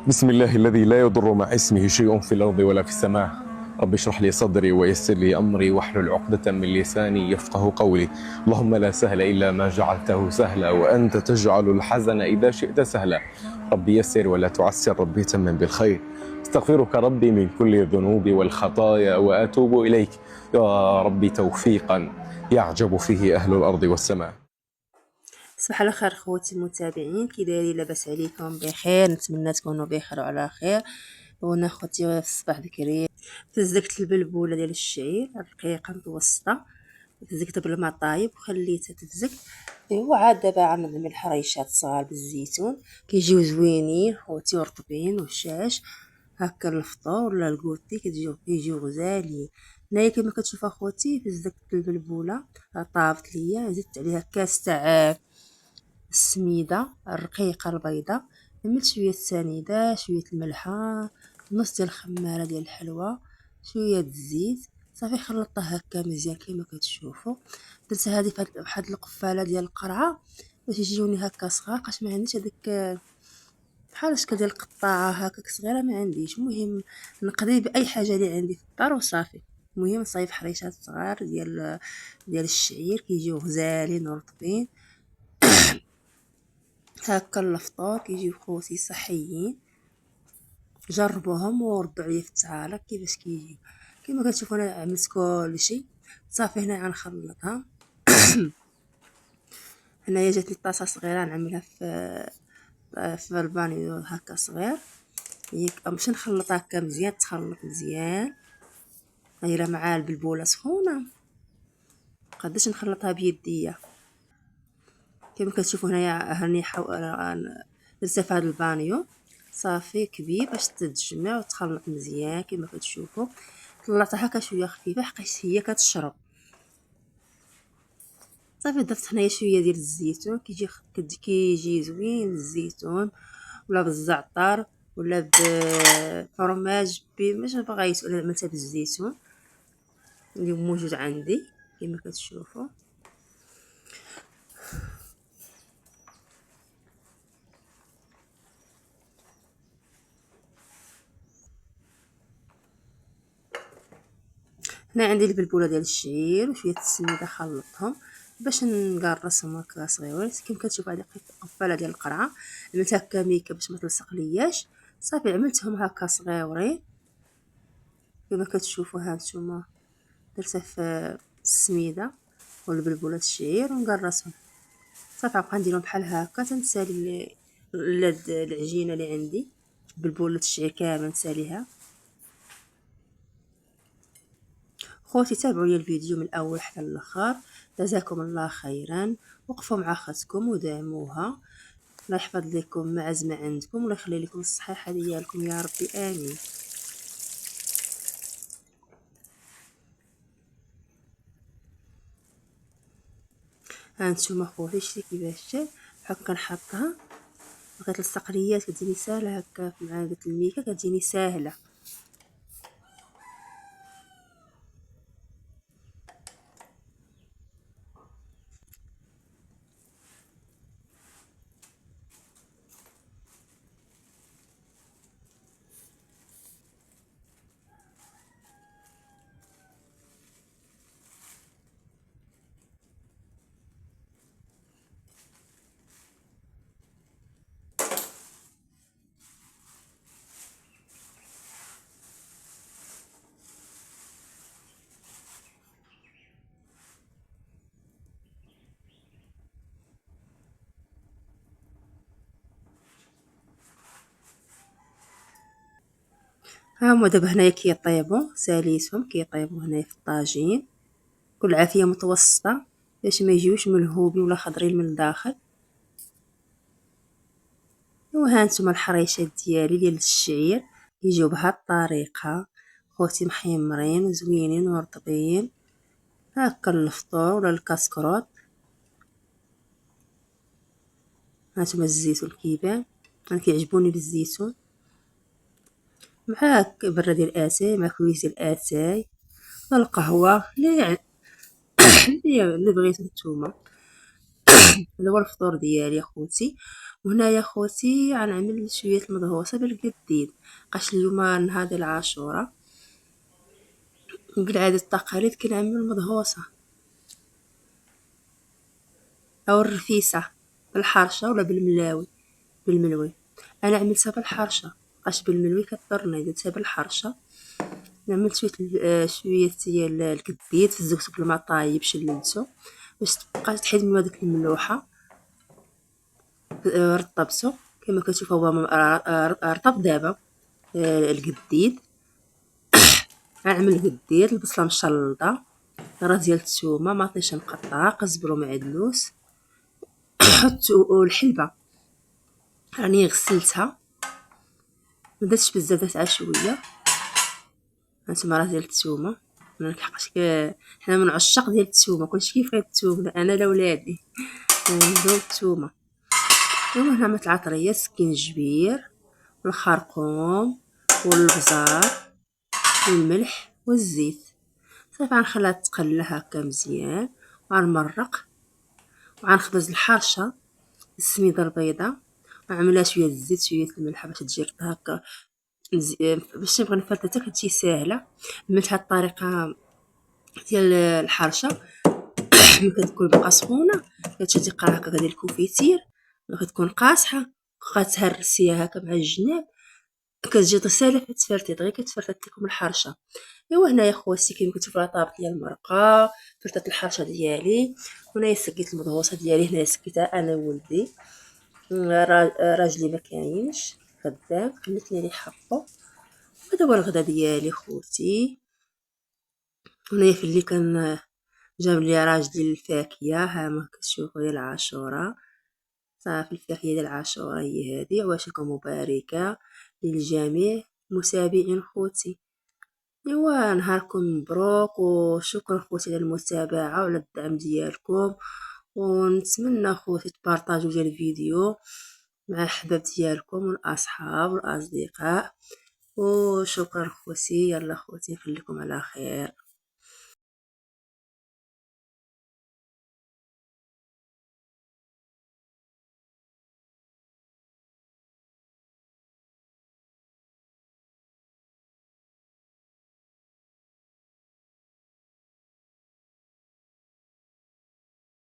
بسم الله الذي لا يضر مع اسمه شيء في الأرض ولا في السماء. رب اشرح لي صدري ويسر لي أمري واحلل عقدة من لساني يفقه قولي. اللهم لا سهل إلا ما جعلته سهلا وأنت تجعل الحزن إذا شئت سهلا. ربي يسر ولا تعسر، ربي تمم بالخير. استغفرك ربي من كل الذنوب والخطايا وأتوب إليك يا ربي توفيقا يعجب فيه أهل الأرض والسماء. صباح الخير خوتي المتابعين، كي دايرين؟ لاباس عليكم؟ بخير، نتمنى تكونوا بخير وعلى خير. وانا خوتي في الصباح بكري تزكت البلبوله ديال الشعير رقيقه متوسطه، تزكت بالماء طايب وخليتها تتزك. ايوا عاد دابا غنعمل حريشات صغار بالزيتون، كيجيو زوينين خوتي ورطبين وهشاش هكا الفطور ولا الكوتي، كيجيو غزالين. هنايا كما كتشوفوا اخوتي تزكت البلبوله طابت ليا، زدت عليها كاس تاع السميده الرقيقه البيضاء، عملت شويه سنيده، شويه الملحه، نص ديال الخماره ديال الحلوى، شويه الزيت، صافي خلطته هكا مزيان كما كتشوفوا. درت هذه في واحد القفاله ديال القرعه باش يجيوني هكا صغار، قاش ما عنديش هذيك بحال الشكل ديال القطاعه هكاك صغيره، ما عنديش. المهم نقضي باي حاجه اللي عندي في الدار وصافي. المهم نصايب حريشات صغار ديال الشعير كيجيو غزالين ورطبين هكا الفطور، كيجيو خوتي صحيين. جربوهم وردوا عليا في التعاليق كيفاش كيجيو. كما كتشوفوا انا عملت كلشي صافي. هنا غنخلطها. هنايا جاتني طاسه صغيره نعملها في البانيو هكا صغير، باش نخلطها هكا مزيان، تخلط مزيان. غير مع البلبوله سخونه مقدرش نخلطها بيديا. كما كتشوفوا هنايا هاني درتها في هذا البانيو صافي كبير باش تتجمع وتخلط مزيان. كما كتشوفوا طلعتها هكا شويه خفيفه حقاش هي كتشرب. صافي درت هنايا شويه ديال الزيتون، كيجي زوين الزيتون، ولا بالزعتر ولا بفرماج باش بغيت، ولا عملتها بالزيتون اللي موجود عندي كما كتشوفوا. هنا عندي البلبوله ديال الشعير وشويه السميده خلطهم باش نقرصهم هكا صغيورين. كما كتشوفوا هذه قفاله ديال القرعه عملتها هكا ميكه باش ما تلصق لياش. صافي عملتهم هكا صغيورين كما كتشوفوا. ها نتوما درتها في السميده والبلبوله الشعير ونقرصهم صافي. غنبقى نديرهم بحال هكا تنسالي العجينه اللي عندي بلبوله الشعير كامل نساليها. خوتي تابعوا لي الفيديو من الاول حتى الاخر، جزاكم الله خيرا. وقفوا مع اختكم ودعموها، الله يحفظ لكم معزمه عندكم، ولا يخلي لكم الصحيحه ديالكم يا ربي امين. ها نتوما خوتي شتي كيفاش بحال كنحطها بغيت الصقليات كتجيني ساهله هكا في معلقه الميكه، كتجيني ساهله. ها هما دابا هنايا كيطيبوا، ساليتهم كيطيبوا هنايا في الطاجين، كل عافيه متوسطه باش ما يجيوش ملهوبين ولا خضرين من الداخل. وها نتوما الحريشات ديالي ديال الشعير يجيو بهاد الطريقه خوتي، محمرين وزوينين ورطبين هكا الفطور ولا الكاسكروط. هانتوما الزيتون كيبان، انا كيعجبوني بالزيتون مع بره ديال اتاي، مع كويس ديال اتاي ولا القهوه اللي بغيتو نتوما. هذا هو الفطور ديالي اخوتي، وهنايا خوتي غنعمل شويه المدهوسه بالقديد، بقاش اليوم نهار ديال العاشوره وبالعادة التقاليد كنعملو المدهوسه او الرفيسه بالحرشه ولا بالملوي. انا عملتها بالحرشه بقاش بالملوي كضرني، درتها بالحرشه. نعمل شويه ديال القديد في الزكسوك الماء طايب شللتو باش تبقى تحيد منو ديك الملوحه. رطبتو كما كتشوفوا هو رطب دابا. القديد غنعمل القديد، البصله مشلضه، راس ديال الثومه، مطيشه مقطعه، قزبر ومعدنوس والحلبه راني غسلتها ما درتش بزاف، درت شويه. هانتوما راس ديال الثومه، لحقاش حنا من عشاق ديال الثومه، كلشي كيبغي الثومه، انا لولادي ندير الثومه. هنا مع العطريه، السكينجبير والخرقوم والبزار والملح والزيت. صافي غنخليها تقلى هكا مزيان، وغنمرق وغنخبز الحرشه السميده البيضاء، وعملها شويه الزيت شويه الملح باش تجي هكا باش نبغي نفرطها كتجي ساهله. عملت هاد الطريقه ديال الحرشه ملي كتكون باقا سخونه كتشدي قرا هكا ديال الكوفيتير، ملي كتكون قاصحه كتهرسيها هكا مع الجناب كتجي ساهله تفرتيط، غير كتفرتط لكم الحرشه. ايوا هنايا خواتي كيما كتشوفوا طابت ليا المرقه، فرتت الحرشه ديالي، وهنايا سقيت المدهوسه ديالي، هنايا سقيتها انا وولدي. راجلي ما كاينش خدام، خليت ليه حقه. هذا هو الغدا ديالي خوتي. هنايا في اللي كان جاب لي راجلي الفاكهه، ها ما كتشوفوا ديال العاشوره. صافي الفاكهه ديال العاشوره هي هذه، عواشركم مباركه للجميع متابعين خوتي. ايوا نهاركم مبروك، وشكرا خوتي على المتابعه وعلى الدعم ديالكم، ونتمنى خوتي تبارطاجيو ديال الفيديو مع الحباب ديالكم والاصحاب والاصدقاء. وشكرا خوتي، يلا خوتي نخليكم على خير.